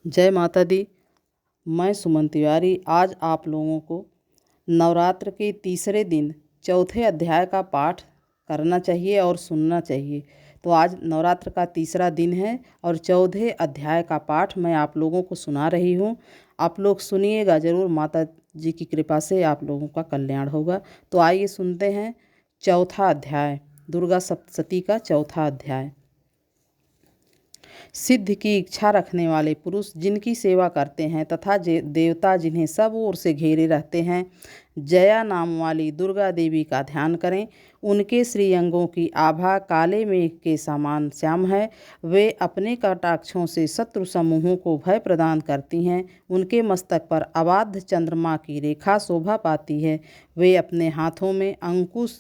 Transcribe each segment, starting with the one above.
जय माता दी। मैं सुमन तिवारी आज आप लोगों को नवरात्र के तीसरे दिन चौथे अध्याय का पाठ करना चाहिए और सुनना चाहिए। तो आज नवरात्र का तीसरा दिन है और चौथे अध्याय का पाठ मैं आप लोगों को सुना रही हूँ। आप लोग सुनिएगा ज़रूर, माता जी की कृपा से आप लोगों का कल्याण होगा। तो आइए सुनते हैं चौथा अध्याय, दुर्गा सप्तशती का चौथा अध्याय। सिद्ध की इच्छा रखने वाले पुरुष जिनकी सेवा करते हैं तथा देवता जिन्हें सब ओर से घेरे रहते हैं, जया नाम वाली दुर्गा देवी का ध्यान करें। उनके श्रीअंगों की आभा काले मेघ के समान श्याम है। वे अपने कटाक्षों से शत्रु समूहों को भय प्रदान करती हैं। उनके मस्तक पर अबाध चंद्रमा की रेखा शोभा पाती है। वे अपने हाथों में अंकुश,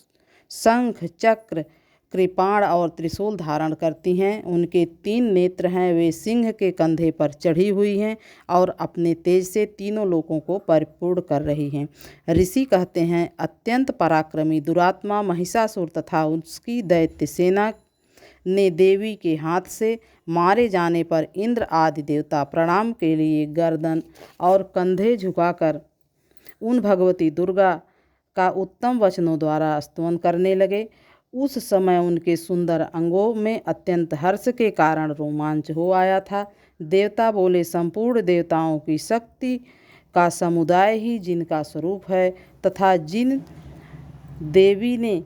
शंख, चक्र, कृपाण और त्रिशूल धारण करती हैं। उनके 3 नेत्र हैं। वे सिंह के कंधे पर चढ़ी हुई हैं और अपने तेज से तीनों लोकों को परिपूर्ण कर रही हैं। ऋषि कहते हैं, अत्यंत पराक्रमी दुरात्मा महिषासुर तथा उसकी दैत्य सेना ने देवी के हाथ से मारे जाने पर इंद्र आदि देवता प्रणाम के लिए गर्दन और कंधे झुकाकर उन भगवती दुर्गा का उत्तम वचनों द्वारा स्तवन करने लगे। उस समय उनके सुंदर अंगों में अत्यंत हर्ष के कारण रोमांच हो आया था। देवता बोले, संपूर्ण देवताओं की शक्ति का समुदाय ही जिनका स्वरूप है तथा जिन देवी ने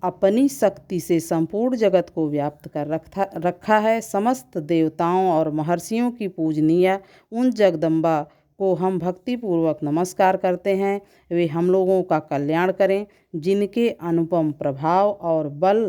अपनी शक्ति से संपूर्ण जगत को व्याप्त कर रखा है, समस्त देवताओं और महर्षियों की पूजनीय उन जगदम्बा को हम भक्तिपूर्वक नमस्कार करते हैं। वे हम लोगों का कल्याण करें। जिनके अनुपम प्रभाव और बल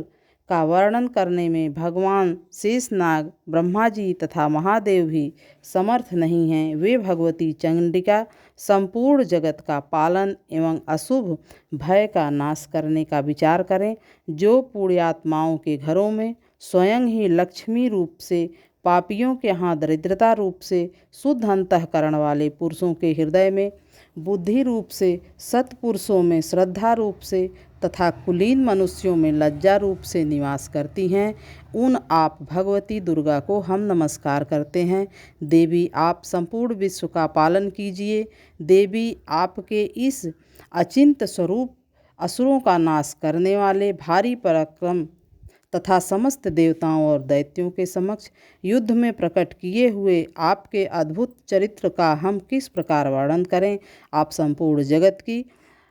का वर्णन करने में भगवान शेषनाग, ब्रह्मा जी तथा महादेव भी समर्थ नहीं हैं, वे भगवती चंडिका संपूर्ण जगत का पालन एवं अशुभ भय का नाश करने का विचार करें। जो पुण्यात्माओं के घरों में स्वयं ही लक्ष्मी रूप से, पापियों के यहाँ दरिद्रता रूप से, शुद्ध अंतःकरण वाले पुरुषों के हृदय में बुद्धि रूप से, सत्पुरुषों में श्रद्धा रूप से तथा कुलीन मनुष्यों में लज्जा रूप से निवास करती हैं, उन आप भगवती दुर्गा को हम नमस्कार करते हैं। देवी, आप संपूर्ण विश्व का पालन कीजिए। देवी, आपके इस अचिंत्य स्वरूप असुरों का नाश करने वाले भारी पराक्रम तथा समस्त देवताओं और दैत्यों के समक्ष युद्ध में प्रकट किए हुए आपके अद्भुत चरित्र का हम किस प्रकार वर्णन करें। आप संपूर्ण जगत की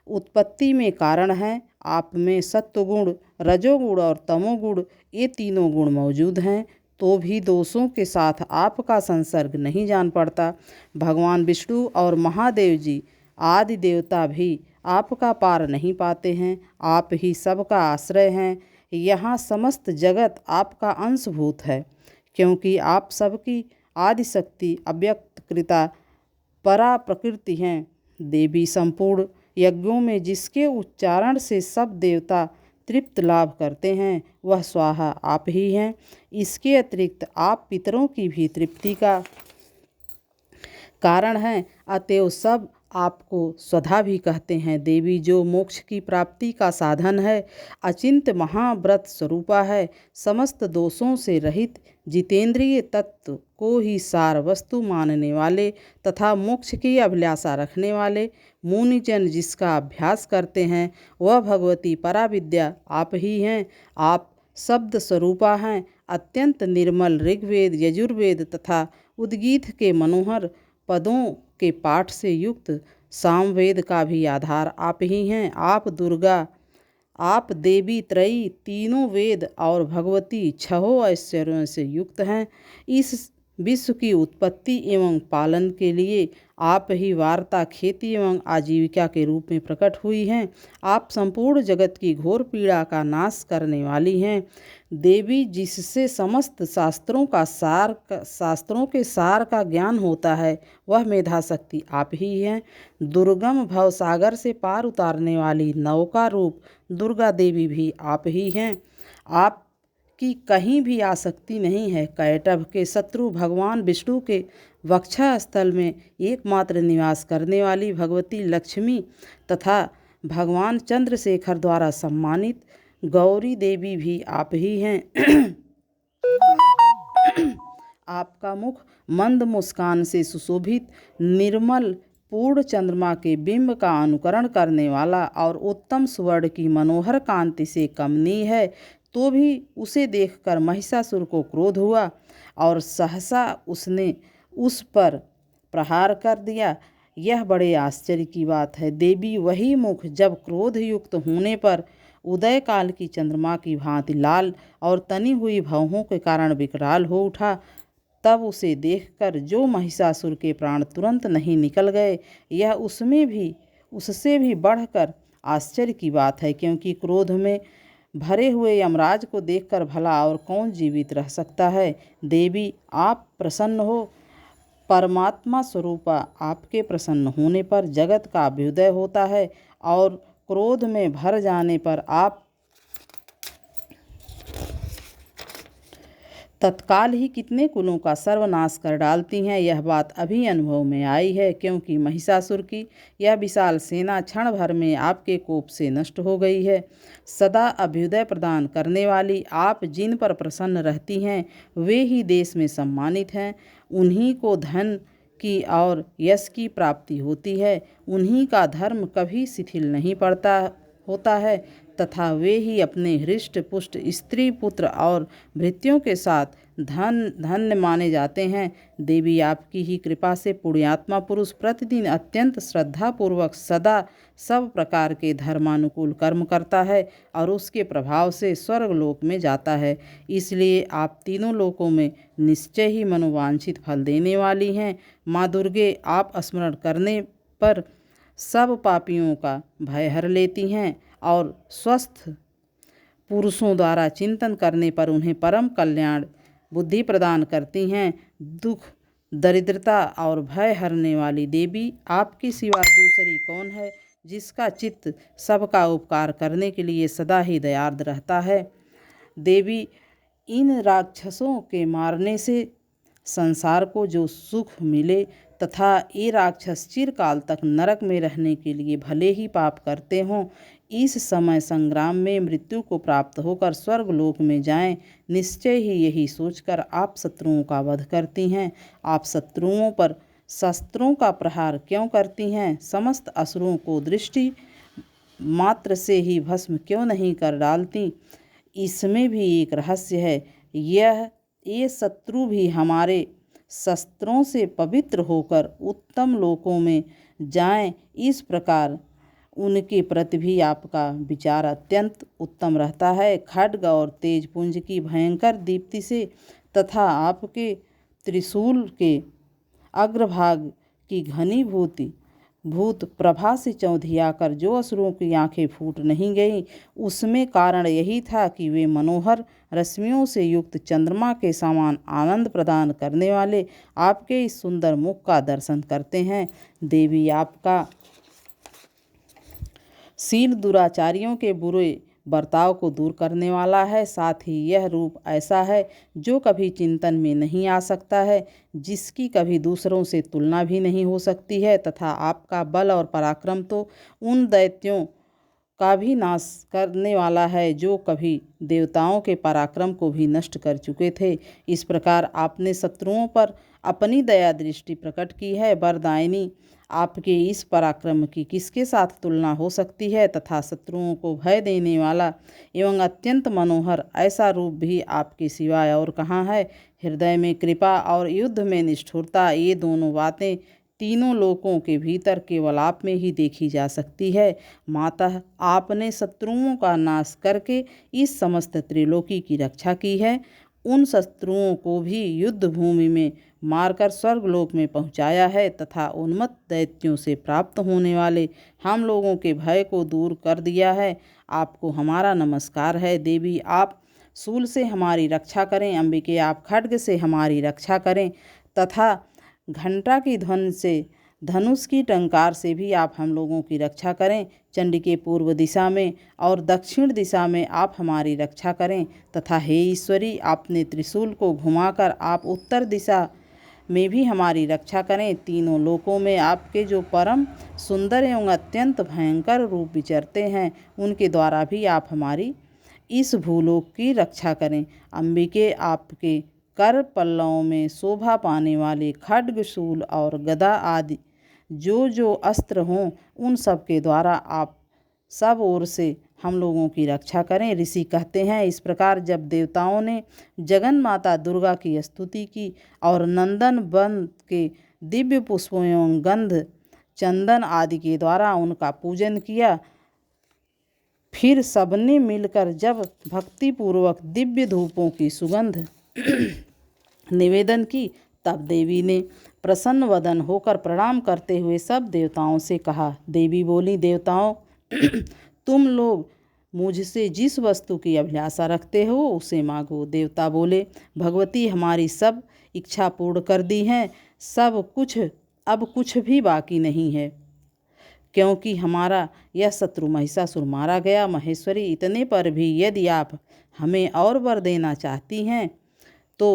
उत्पत्ति में कारण हैं। आप में सत्वगुण, रजोगुण और तमोगुण, ये तीनों गुण मौजूद हैं, तो भी दोषों के साथ आपका संसर्ग नहीं जान पड़ता। भगवान विष्णु और महादेव जी आदि देवता भी आपका पार नहीं पाते हैं। आप ही सबका आश्रय हैं। यहाँ समस्त जगत आपका अंशभूत है, क्योंकि आप सबकी आदिशक्ति, अव्यक्तकृता, परा प्रकृति हैं। देवी, संपूर्ण यज्ञों में जिसके उच्चारण से सब देवता तृप्त लाभ करते हैं, वह स्वाहा आप ही हैं। इसके अतिरिक्त आप पितरों की भी तृप्ति का कारण हैं, अतएव सब आपको स्वधा भी कहते हैं। देवी, जो मोक्ष की प्राप्ति का साधन है, अचिंत्य महाव्रत स्वरूपा है, समस्त दोषों से रहित जितेंद्रिय तत्व को ही सार वस्तु मानने वाले तथा मोक्ष की अभिलाषा रखने वाले मुनिजन जिसका अभ्यास करते हैं, वह भगवती पराविद्या आप ही हैं। आप शब्द स्वरूपा हैं। अत्यंत निर्मल ऋग्वेद, यजुर्वेद तथा उद्गीत के मनोहर पदों के पाठ से युक्त सामवेद का भी आधार आप ही हैं। आप दुर्गा, आप देवी त्रयी, तीनों वेद और भगवती छहों ऐश्वर्यों से युक्त हैं। इस विश्व की उत्पत्ति एवं पालन के लिए आप ही वार्ता, खेती एवं आजीविका के रूप में प्रकट हुई हैं। आप संपूर्ण जगत की घोर पीड़ा का नाश करने वाली हैं। देवी, जिससे समस्त शास्त्रों के सार का ज्ञान होता है, वह मेधा शक्ति आप ही हैं। दुर्गम भवसागर से पार उतारने वाली नौका रूप दुर्गा देवी भी आप ही हैं। आप की कहीं भी आसक्ति नहीं है। कैटभ के शत्रु भगवान विष्णु के वक्षा स्थल में एकमात्र निवास करने वाली भगवती लक्ष्मी तथा भगवान चंद्रशेखर द्वारा सम्मानित गौरी देवी भी आप ही हैं। आपका मुख मंद मुस्कान से सुशोभित निर्मल पूर्ण चंद्रमा के बिंब का अनुकरण करने वाला और उत्तम स्वर्ण की मनोहर कांति से कमनीय है। तो भी उसे देखकर महिषासुर को क्रोध हुआ और सहसा उसने उस पर प्रहार कर दिया। यह बड़े आश्चर्य की बात है देवी, वही मुख जब क्रोध युक्त होने पर उदय काल की चंद्रमा की भांति लाल और तनी हुई भौहों के कारण विकराल हो उठा, तब उसे देखकर जो महिषासुर के प्राण तुरंत नहीं निकल गए, यह उससे भी बढ़कर आश्चर्य की बात है, क्योंकि क्रोध में भरे हुए यमराज को देखकर भला और कौन जीवित रह सकता है। देवी, आप प्रसन्न हो। परमात्मा स्वरूपा आपके प्रसन्न होने पर जगत का अभ्युदय होता है और क्रोध में भर जाने पर आप तत्काल ही कितने कुलों का सर्वनाश कर डालती हैं। यह बात अभी अनुभव में आई है, क्योंकि महिषासुर की यह विशाल सेना क्षण भर में आपके कोप से नष्ट हो गई है। सदा अभ्युदय प्रदान करने वाली आप जिन पर प्रसन्न रहती हैं वे ही देश में सम्मानित हैं। उन्हीं को धन की और यश की प्राप्ति होती है। उन्हीं का धर्म कभी शिथिल नहीं पड़ता होता है तथा वे ही अपने हृष्ट पुष्ट स्त्री पुत्र और भृत्यों के साथ धन्य माने जाते हैं। देवी, आपकी ही कृपा से पुण्यात्मा पुरुष प्रतिदिन अत्यंत श्रद्धापूर्वक सदा सब प्रकार के धर्मानुकूल कर्म करता है और उसके प्रभाव से स्वर्गलोक में जाता है। इसलिए आप तीनों लोकों में निश्चय ही मनोवांछित फल देने वाली हैं। माँ दुर्गे, आप स्मरण करने पर सब पापियों का भय हर लेती हैं और स्वस्थ पुरुषों द्वारा चिंतन करने पर उन्हें परम कल्याण बुद्धि प्रदान करती हैं। दुख, दरिद्रता और भय हरने वाली देवी, आपके सिवा दूसरी कौन है जिसका चित्त सबका उपकार करने के लिए सदा ही दयार्द रहता है। देवी, इन राक्षसों के मारने से संसार को जो सुख मिले तथा ये राक्षस चिरकाल तक नरक में रहने के लिए भले ही पाप करते हों, इस समय संग्राम में मृत्यु को प्राप्त होकर स्वर्गलोक में जाएं, निश्चय ही यही सोचकर आप शत्रुओं का वध करती हैं। आप शत्रुओं पर शस्त्रों का प्रहार क्यों करती हैं? समस्त असुरों को दृष्टि मात्र से ही भस्म क्यों नहीं कर डालती? इसमें भी एक रहस्य है। ये शत्रु भी हमारे शस्त्रों से पवित्र होकर उत्तम लोकों में जाएं, इस प्रकार उनके प्रति भी आपका विचार अत्यंत उत्तम रहता है। खड्ग और तेज पुंज की भयंकर दीप्ति से तथा आपके त्रिशूल के अग्रभाग की भूत प्रभा से चौंधियाकर जो असुरों की आंखें फूट नहीं गईं, उसमें कारण यही था कि वे मनोहर रश्मियों से युक्त चंद्रमा के समान आनंद प्रदान करने वाले आपके इस सुंदर मुख का दर्शन करते हैं। देवी, आपका शील दुराचारियों के बुरे बर्ताव को दूर करने वाला है। साथ ही यह रूप ऐसा है जो कभी चिंतन में नहीं आ सकता है, जिसकी कभी दूसरों से तुलना भी नहीं हो सकती है, तथा आपका बल और पराक्रम तो उन दैत्यों का भी नाश करने वाला है जो कभी देवताओं के पराक्रम को भी नष्ट कर चुके थे। इस प्रकार आपने शत्रुओं पर अपनी दया दृष्टि प्रकट की है। वरदायिनी, आपके इस पराक्रम की किसके साथ तुलना हो सकती है तथा शत्रुओं को भय देने वाला एवं अत्यंत मनोहर ऐसा रूप भी आपके सिवाय और कहाँ है। हृदय में कृपा और युद्ध में निष्ठुरता, ये दोनों बातें तीनों लोकों के भीतर केवल आप में ही देखी जा सकती है। माता, आपने शत्रुओं का नाश करके इस समस्त त्रिलोकी की रक्षा की है। उन शत्रुओं को भी युद्ध भूमि में मारकर स्वर्गलोक में पहुंचाया है तथा उन्मत्त दैत्यों से प्राप्त होने वाले हम लोगों के भय को दूर कर दिया है। आपको हमारा नमस्कार है। देवी, आप शूल से हमारी रक्षा करें। अंबिके, आप खड्ग से हमारी रक्षा करें तथा घंटा की ध्वनि से, धनुष की टंकार से भी आप हम लोगों की रक्षा करें। चंडिके, पूर्व दिशा में और दक्षिण दिशा में आप हमारी रक्षा करें तथा हे ईश्वरी, आपने त्रिशूल को घुमाकर आप उत्तर दिशा में भी हमारी रक्षा करें। तीनों लोकों में आपके जो परम सुंदर एवं अत्यंत भयंकर रूप विचरते हैं, उनके द्वारा भी आप हमारी इस भूलोक की रक्षा करें। अंबिके, आपके कर पल्लवों में शोभा पाने वाले खड्ग, शूल और गदा आदि जो जो अस्त्र हों, उन सब के द्वारा आप सब ओर से हम लोगों की रक्षा करें। ऋषि कहते हैं, इस प्रकार जब देवताओं ने जगन माता दुर्गा की स्तुति की और नंदन वन के दिव्य पुष्पों एवं गंध, चंदन आदि के द्वारा उनका पूजन किया, फिर सबने मिलकर जब भक्तिपूर्वक दिव्य धूपों की सुगंध निवेदन की, तब देवी ने प्रसन्न वदन होकर प्रणाम करते हुए सब देवताओं से कहा। देवी बोली, देवताओं, तुम लोग मुझसे जिस वस्तु की अभिलाषा रखते हो उसे मांगो। देवता बोले, भगवती, हमारी सब इच्छा पूर्ण कर दी है, सब कुछ, अब कुछ भी बाकी नहीं है, क्योंकि हमारा यह शत्रु महिषासुर मारा गया। महेश्वरी, इतने पर भी यदि आप हमें और वर देना चाहती हैं तो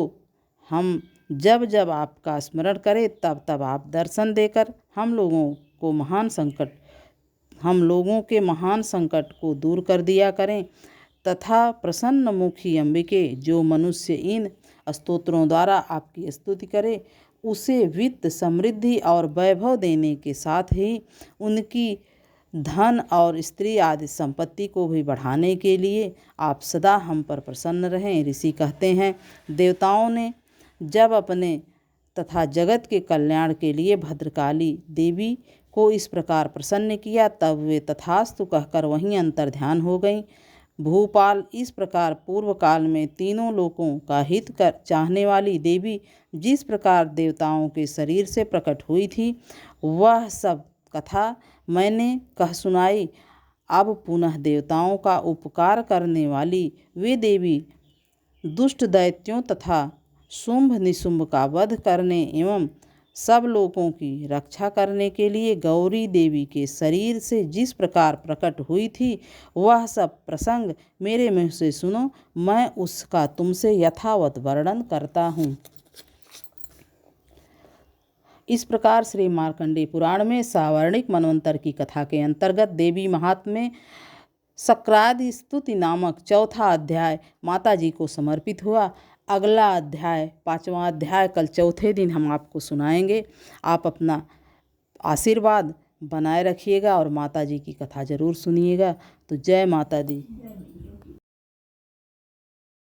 हम जब जब आपका स्मरण करें तब तब आप दर्शन देकर हम लोगों के महान संकट को दूर कर दिया करें, तथा प्रसन्न मुखी अंबिके, जो मनुष्य इन स्तोत्रों द्वारा आपकी स्तुति करे, उसे वित्त, समृद्धि और वैभव देने के साथ ही उनकी धन और स्त्री आदि संपत्ति को भी बढ़ाने के लिए आप सदा हम पर प्रसन्न रहें। ऋषि कहते हैं, देवताओं ने जब अपने तथा जगत के कल्याण के लिए भद्रकाली देवी को इस प्रकार प्रसन्न किया, तब वे तथास्तु कहकर वहीं अंतर्ध्यान हो गईं। भूपाल, इस प्रकार पूर्व काल में तीनों लोकों का हित कर चाहने वाली देवी जिस प्रकार देवताओं के शरीर से प्रकट हुई थी, वह सब कथा मैंने कह सुनाई। अब पुनः देवताओं का उपकार करने वाली वे देवी दुष्ट दैत्यों तथा शुंभ निशुंभ का वध करने एवं सब लोगों की रक्षा करने के लिए गौरी देवी के शरीर से जिस प्रकार प्रकट हुई थी, वह सब प्रसंग मेरे मुँह से सुनो, मैं उसका तुमसे यथावत वर्णन करता हूँ। इस प्रकार श्री मार्कंडेय पुराण में सावर्णिक मनवंतर की कथा के अंतर्गत देवी महात्म्य शक्रादि स्तुति नामक चौथा अध्याय माता जी को समर्पित हुआ। अगला अध्याय, 5वां अध्याय, कल चौथे दिन हम आपको सुनाएंगे। आप अपना आशीर्वाद बनाए रखिएगा और माता जी की कथा जरूर सुनिएगा। तो जय माता दी।